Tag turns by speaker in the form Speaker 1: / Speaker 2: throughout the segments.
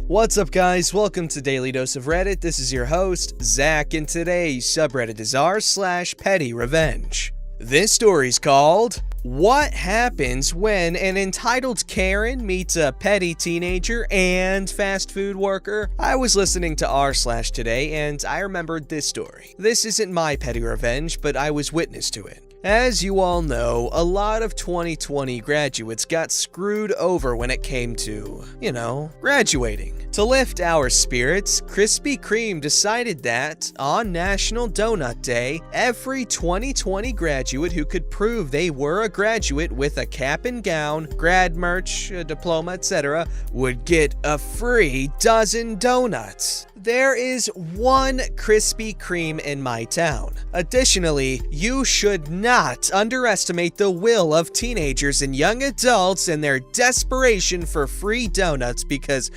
Speaker 1: What's up, guys? Welcome to Daily Dose of Reddit. This is your host, Zach, and today's subreddit is r/PettyRevenge. This story's called, What Happens When an Entitled Karen Meets a Petty Teenager and Fast Food Worker? I was listening to r/ today, and I remembered this story. This isn't my petty revenge, but I was witness to it. As you all know, a lot of 2020 graduates got screwed over when it came to, graduating. To lift our spirits, Krispy Kreme decided that, on National Donut Day, every 2020 graduate who could prove they were a graduate with a cap and gown, grad merch, a diploma, etc., would get a free dozen donuts. There is one Krispy Kreme in my town. Additionally, you should not underestimate the will of teenagers and young adults and their desperation for free donuts because,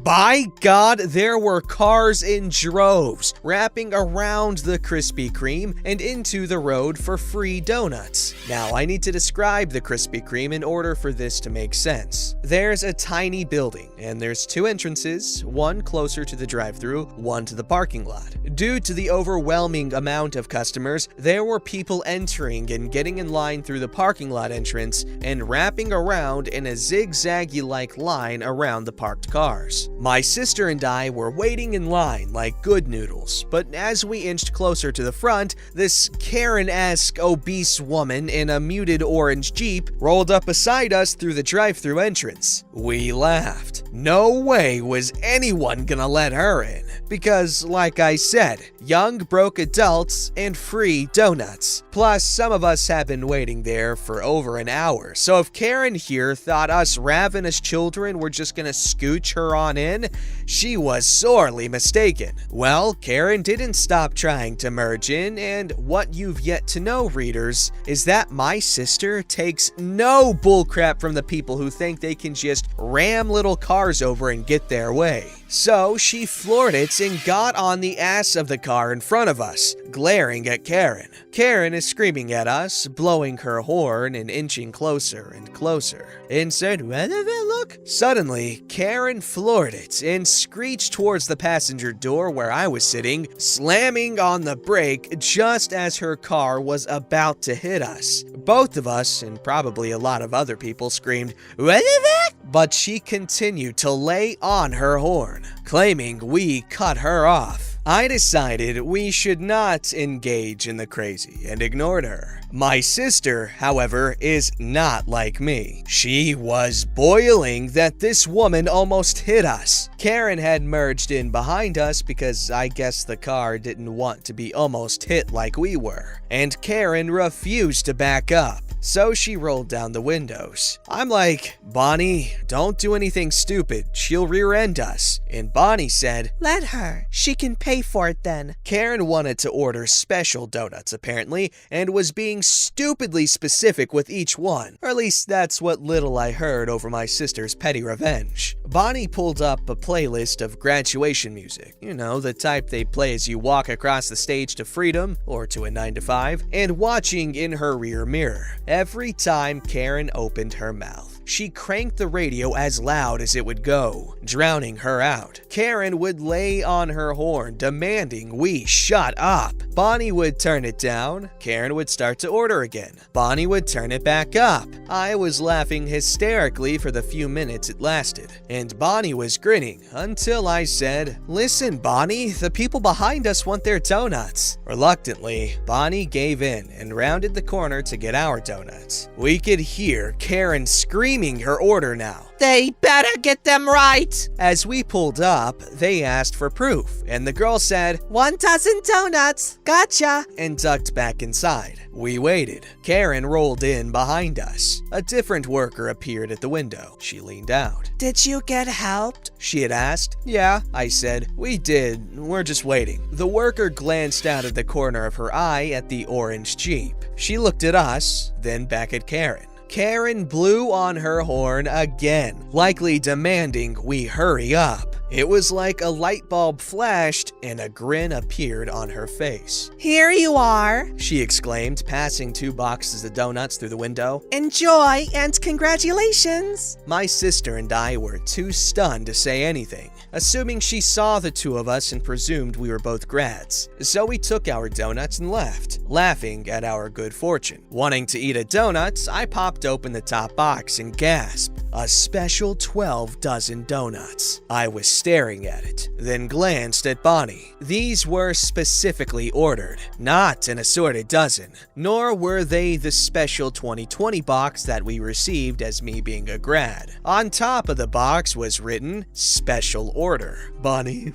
Speaker 1: by God, there were cars in droves wrapping around the Krispy Kreme and into the road for free donuts. Now, I need to describe the Krispy Kreme in order for this to make sense. There's a tiny building, and there's two entrances, one closer to the drive-thru, one to the parking lot. Due to the overwhelming amount of customers, there were people entering and getting in line through the parking lot entrance and wrapping around in a zigzaggy-like line around the parked cars. My sister and I were waiting in line like good noodles, but as we inched closer to the front, this Karen-esque obese woman in a muted orange Jeep rolled up beside us through the drive-thru entrance. We laughed. No way was anyone gonna let her in, because like I said, young broke adults and free donuts. Plus, some of us have been waiting there for over an hour, so if Karen here thought us ravenous children were just gonna scooch her on in, she was sorely mistaken. Well, Karen didn't stop trying to merge in, and what you've yet to know, readers, is that my sister takes no bullcrap from the people who think they can just ram little cars over and get their way. So she floored it and got on the ass of the car in front of us, glaring at Karen. Karen is screaming at us, blowing her horn and inching closer and closer. Insert relevant look? Suddenly, Karen floored it and screeched towards the passenger door where I was sitting, slamming on the brake just as her car was about to hit us. Both of us, and probably a lot of other people, screamed, relevant? But she continued to lay on her horn, claiming we cut her off. I decided we should not engage in the crazy and ignored her. My sister, however, is not like me. She was boiling that this woman almost hit us. Karen had merged in behind us because I guess the car didn't want to be almost hit like we were, and Karen refused to back up. So she rolled down the windows. I'm like, Bonnie, don't do anything stupid. She'll rear-end us. And Bonnie said, let her. She can pay for it then. Karen wanted to order special donuts, apparently, and was being stupidly specific with each one. Or at least that's what little I heard over my sister's petty revenge. Bonnie pulled up a playlist of graduation music. The type they play as you walk across the stage to freedom, or to a 9-to-5, and watching in her rear mirror. Every time Karen opened her mouth, she cranked the radio as loud as it would go, drowning her out. Karen would lay on her horn, demanding we shut up. Bonnie would turn it down. Karen would start to order again. Bonnie would turn it back up. I was laughing hysterically for the few minutes it lasted, and Bonnie was grinning until I said, listen, Bonnie, the people behind us want their donuts. Reluctantly, Bonnie gave in and rounded the corner to get our donuts. We could hear Karen screaming her order now. They better get them right! As we pulled up, they asked for proof, and the girl said, 1 dozen donuts, gotcha, and ducked back inside. We waited. Karen rolled in behind us. A different worker appeared at the window. She leaned out. Did you get helped? She had asked. Yeah, I said. We did. We're just waiting. The worker glanced out of the corner of her eye at the orange Jeep. She looked at us, then back at Karen. Karen blew on her horn again, likely demanding we hurry up. It was like a light bulb flashed and a grin appeared on her face. "Here you are," she exclaimed, passing 2 boxes of donuts through the window. "Enjoy and congratulations." My sister and I were too stunned to say anything. assuming she saw the two of us and presumed we were both grads. So we took our donuts and left, laughing at our good fortune. Wanting to eat a donut, I popped open the top box and gasped. A special 12 dozen donuts. I was staring at it, then glanced at Bonnie. These were specifically ordered, not an assorted dozen, nor were they the special 2020 box that we received as me being a grad. On top of the box was written, "Special order." Bonnie,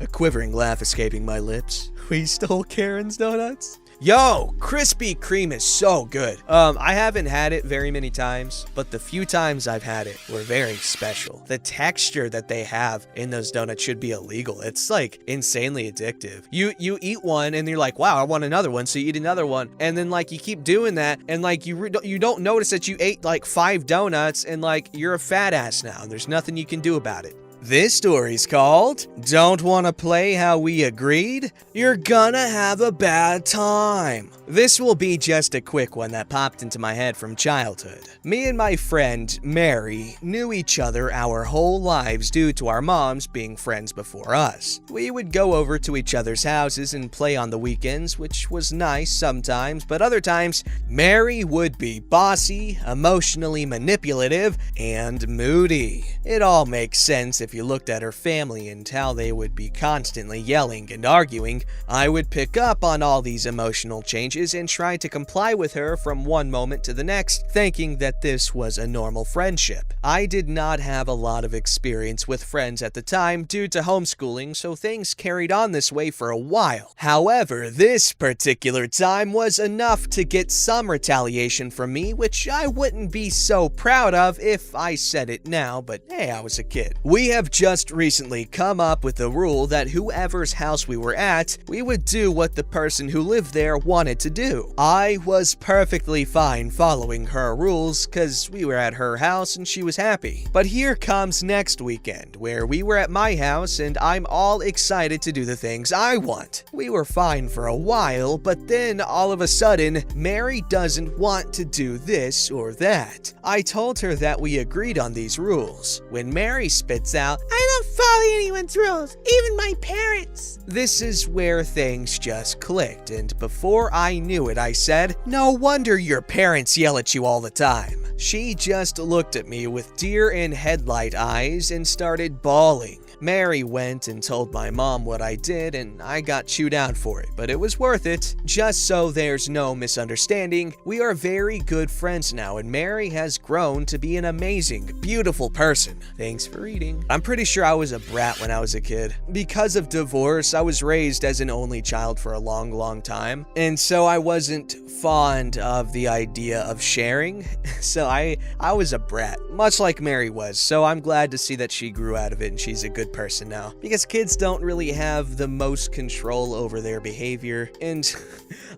Speaker 1: a quivering laugh escaping my lips. We stole Karen's donuts? Yo, Krispy Kreme is so good. I haven't had it very many times, but the few times I've had it were very special. The texture that they have in those donuts should be illegal. It's like insanely addictive. You eat one and you're like, wow, I want another one. So you eat another one, and then like you keep doing that, and like you don't notice that you ate like 5 donuts, and like you're a fat ass now, and there's nothing you can do about it. This story's called, "Don't Wanna Play How We Agreed? You're Gonna Have a Bad Time." This will be just a quick one that popped into my head from childhood. Me and my friend, Mary, knew each other our whole lives due to our moms being friends before us. We would go over to each other's houses and play on the weekends, which was nice sometimes, but other times, Mary would be bossy, emotionally manipulative, and moody. It all makes sense if you looked at her family and how they would be constantly yelling and arguing. I would pick up on all these emotional changes and try to comply with her from one moment to the next, thinking that this was a normal friendship. I did not have a lot of experience with friends at the time due to homeschooling, so things carried on this way for a while. However, this particular time was enough to get some retaliation from me, which I wouldn't be so proud of if I said it now, but hey, I was a kid. We have just recently come up with the rule that whoever's house we were at, we would do what the person who lived there wanted to do. I was perfectly fine following her rules because we were at her house and she was happy. But here comes next weekend where we were at my house and I'm all excited to do the things I want. We were fine for a while, but then all of a sudden, Mary doesn't want to do this or that. I told her that we agreed on these rules. When Mary spits out, "I don't follow anyone's rules, even my parents." This is where things just clicked, and before I knew it, I said, "No wonder your parents yell at you all the time." She just looked at me with deer in headlight eyes and started bawling. Mary went and told my mom what I did, and I got chewed out for it, but it was worth it. Just so there's no misunderstanding, we are very good friends now, and Mary has grown to be an amazing, beautiful person. Thanks for reading. I'm pretty sure I was a brat when I was a kid. Because of divorce, I was raised as an only child for a long time, and so I wasn't fond of the idea of sharing, so I was a brat, much like Mary was, so I'm glad to see that she grew out of it and she's a good person now, because kids don't really have the most control over their behavior, and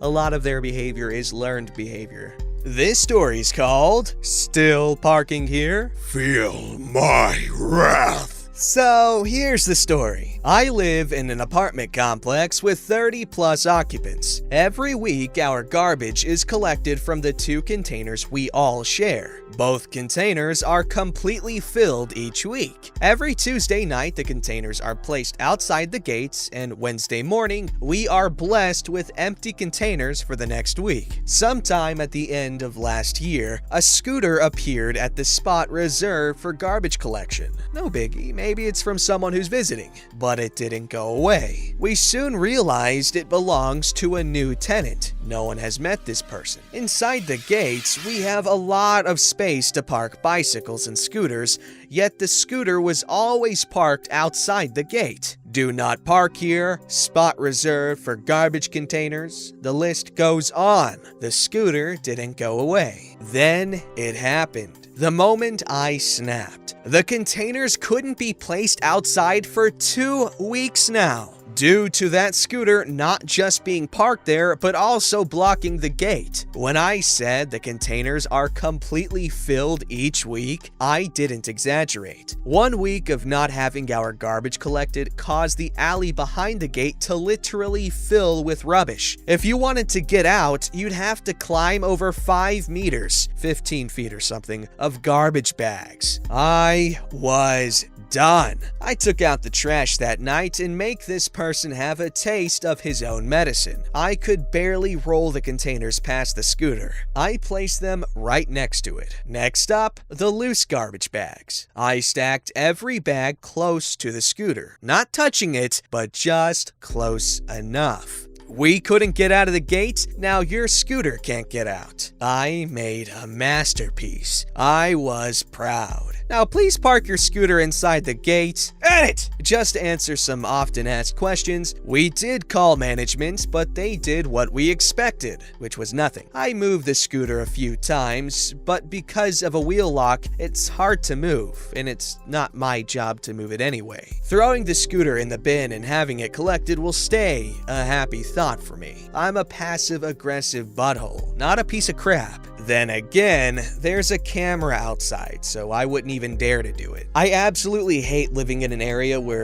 Speaker 1: a lot of their behavior is learned behavior. This story's called, "Still Parking Here? Feel My Wrath." So here's the story. I live in an apartment complex with 30 plus occupants. Every week, our garbage is collected from the 2 containers we all share. Both containers are completely filled each week. Every Tuesday night, the containers are placed outside the gates, and Wednesday morning, we are blessed with empty containers for the next week. Sometime at the end of last year, a scooter appeared at the spot reserved for garbage collection. No biggie, maybe it's from someone who's visiting, but it didn't go away. We soon realized it belongs to a new tenant. No one has met this person. Inside the gates, we have a lot of space to park bicycles and scooters, yet the scooter was always parked outside the gate. Do not park here, spot reserved for garbage containers. The list goes on. The scooter didn't go away. Then it happened. The moment I snapped. The containers couldn't be placed outside for 2 weeks now, due to that scooter not just being parked there, but also blocking the gate. When I said the containers are completely filled each week, I didn't exaggerate. 1 week of not having our garbage collected caused the alley behind the gate to literally fill with rubbish. If you wanted to get out, you'd have to climb over 5 meters, 15 feet or something, of garbage bags. I was done. I took out the trash that night and make this person have a taste of his own medicine. I could barely roll the containers past the scooter. I placed them right next to it. Next up, the loose garbage bags. I stacked every bag close to the scooter, not touching it, but just close enough. We couldn't get out of the gate, now your scooter can't get out. I made a masterpiece. I was proud. Now please park your scooter inside the gate. Edit! Just to answer some often asked questions, we did call management, but they did what we expected, which was nothing. I moved the scooter a few times, but because of a wheel lock, it's hard to move, and it's not my job to move it anyway. Throwing the scooter in the bin and having it collected will stay a happy thought for me. I'm a passive-aggressive butthole, not a piece of crap. Then again, there's a camera outside, so I wouldn't even dare to do it. I absolutely hate living in an area where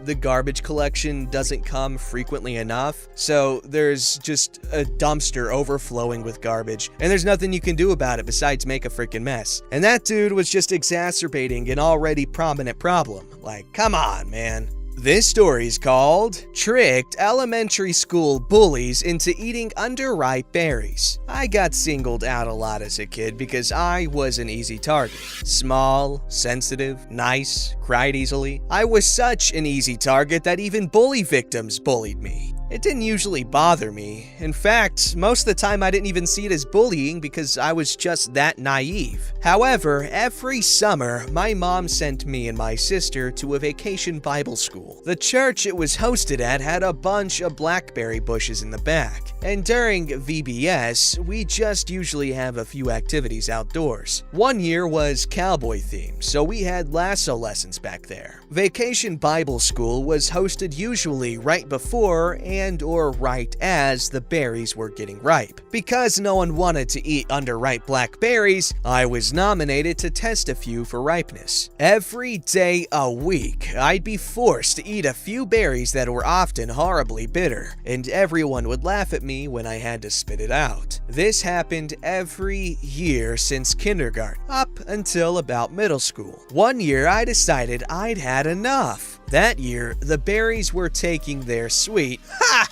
Speaker 1: the garbage collection doesn't come frequently enough, so there's just a dumpster overflowing with garbage, and there's nothing you can do about it besides make a freaking mess. And that dude was just exacerbating an already prominent problem. Like, come on, man. This story's called Tricked Elementary School Bullies into Eating Underripe Berries. I got singled out a lot as a kid because I was an easy target. Small, sensitive, nice, cried easily. I was such an easy target that even bully victims bullied me. It didn't usually bother me. In fact, most of the time I didn't even see it as bullying because I was just that naive. However, every summer, my mom sent me and my sister to a vacation Bible school. The church it was hosted at had a bunch of blackberry bushes in the back, and during VBS, we just usually have a few activities outdoors. One year was cowboy themed, so we had lasso lessons back there. Vacation Bible school was hosted usually right before and/or right as the berries were getting ripe. Because no one wanted to eat underripe blackberries, I was nominated to test a few for ripeness. Every day a week, I'd be forced to eat a few berries that were often horribly bitter, and everyone would laugh at me when I had to spit it out. This happened every year since kindergarten, up until about middle school. One year I decided I'd had enough. That year, the berries were taking their sweet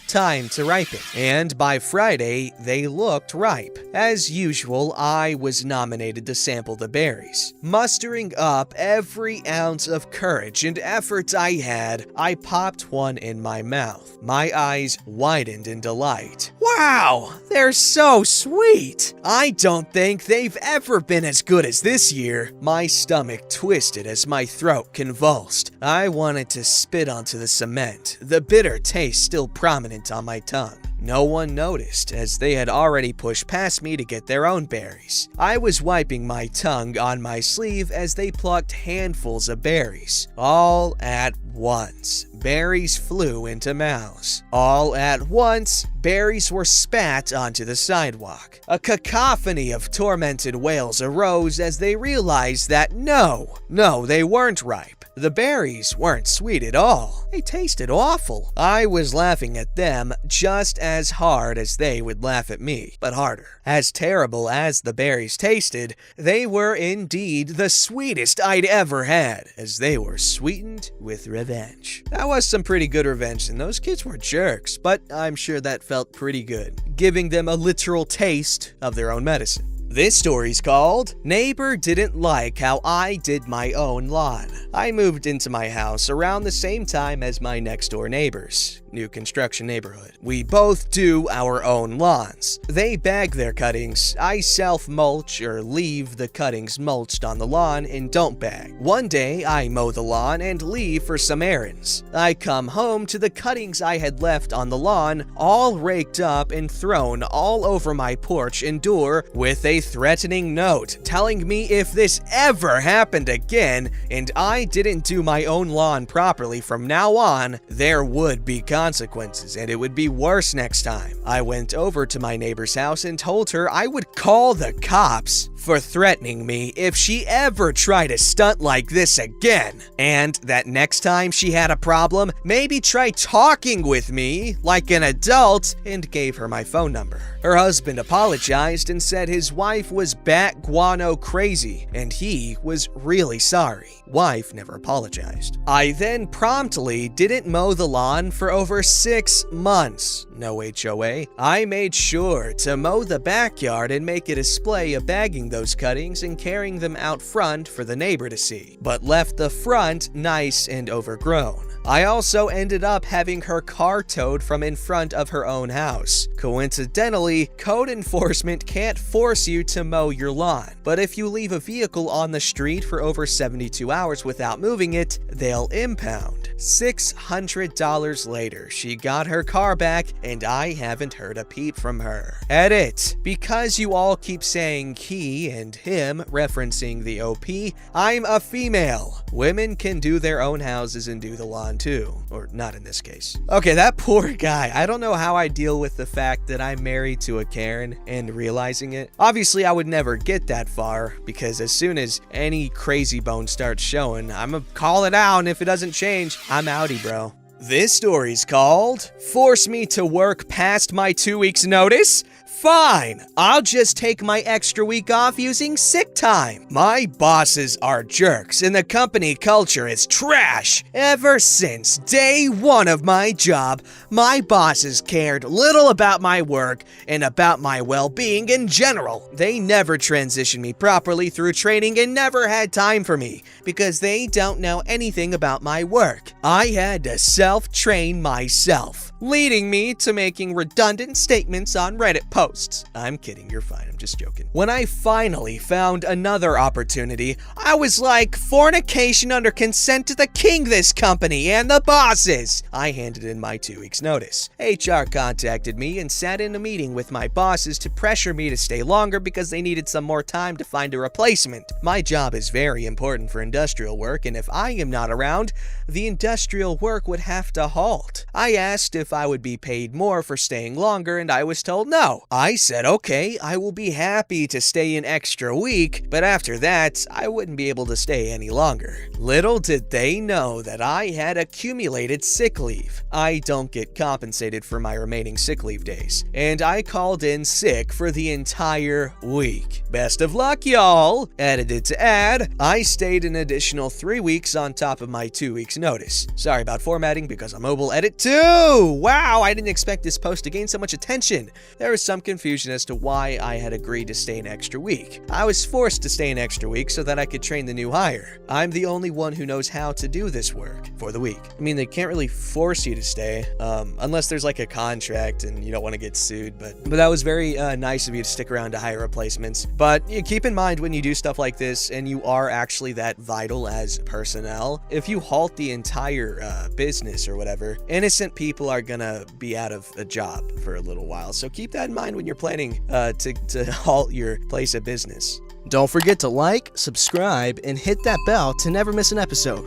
Speaker 1: time to ripen, and by Friday, they looked ripe. As usual, I was nominated to sample the berries. Mustering up every ounce of courage and effort I had, I popped one in my mouth. My eyes widened in delight. Wow, they're so sweet! I don't think they've ever been as good as this year. My stomach twisted as my throat convulsed. I wanted to spit onto the cement, the bitter taste still prominent on my tongue. No one noticed, as they had already pushed past me to get their own berries. I was wiping my tongue on my sleeve as they plucked handfuls of berries. All at once, berries flew into mouths. All at once, berries were spat onto the sidewalk. A cacophony of tormented wails arose as they realized that no, they weren't ripe. The berries weren't sweet at all. They tasted awful. I was laughing at them just as hard as they would laugh at me, but harder. As terrible as the berries tasted, they were indeed the sweetest I'd ever had, as they were sweetened with revenge. That was some pretty good revenge, and those kids were jerks, but I'm sure that felt pretty good, giving them a literal taste of their own medicine. This story's called Neighbor Didn't Like How I Did My Own Lawn. I moved into my house around the same time as my next door neighbors. New construction neighborhood. We both do our own lawns. They bag their cuttings. I self-mulch or leave the cuttings mulched on the lawn and don't bag. One day, I mow the lawn and leave for some errands. I come home to the cuttings I had left on the lawn, all raked up and thrown all over my porch and door with a threatening note telling me if this ever happened again and I didn't do my own lawn properly from now on, there would be consequences and it would be worse next time. I went over to my neighbor's house and told her I would call the cops for threatening me if she ever tried a stunt like this again, and that next time she had a problem, maybe try talking with me like an adult, and gave her my phone number. Her husband apologized and said his wife wife was bat guano crazy, and he was really sorry. Wife never apologized. I then promptly didn't mow the lawn for over 6 months. No HOA. I made sure to mow the backyard and make a display of bagging those cuttings and carrying them out front for the neighbor to see, but left the front nice and overgrown. I also ended up having her car towed from in front of her own house. Coincidentally, code enforcement can't force you to mow your lawn, but if you leave a vehicle on the street for over 72 hours without moving it, they'll impound. $600 later, she got her car back, and I haven't heard a peep from her. Edit. Because you all keep saying he and him, referencing the OP, I'm a female. Women can do their own houses and do the lawn too. Or not in this case. Okay, that poor guy. I don't know how I deal with the fact that I'm married to a Karen and realizing it. Obviously, I would never get that far, because as soon as any crazy bone starts showing, I'm gonna call it out, and if it doesn't change, I'm outie, bro. This story's called Force Me to Work Past My 2 Weeks Notice? Fine, I'll just take my extra week off using sick time. My bosses are jerks and the company culture is trash. Ever since day one of my job, my bosses cared little about my work and about my well-being in general. They never transitioned me properly through training and never had time for me because they don't know anything about my work. I had to self-train myself, leading me to making redundant statements on Reddit posts. I'm kidding, you're fine, I'm just joking. When I finally found another opportunity, I was like, fornication under consent to the king, this company, and the bosses. I handed in my 2 weeks notice. HR contacted me and sat in a meeting with my bosses to pressure me to stay longer because they needed some more time to find a replacement. My job is very important for industrial work, and if I am not around, the industrial work would have to halt. I asked if I would be paid more for staying longer, and I was told no. I said, okay, I will be happy to stay an extra week, but after that, I wouldn't be able to stay any longer. Little did they know that I had accumulated sick leave. I don't get compensated for my remaining sick leave days, and I called in sick for the entire week. Best of luck, y'all! Edited to add, I stayed an additional 3 weeks on top of my 2 weeks notice. Sorry about formatting because I'm mobile edit too! Wow, I didn't expect this post to gain so much attention. There was some confusion as to why I had agreed to stay an extra week. I was forced to stay an extra week so that I could train the new hire. I'm the only one who knows how to do this work for the week. I mean, they can't really force you to stay, unless there's like a contract and you don't want to get sued, but that was very nice of you to stick around to hire replacements. But keep in mind when you do stuff like this and you are actually that vital as personnel, if you halt the entire business or whatever, innocent people are gonna be out of a job for a little while. So keep that in mind when you're planning to halt your place of business. Don't forget to like, subscribe, and hit that bell to never miss an episode.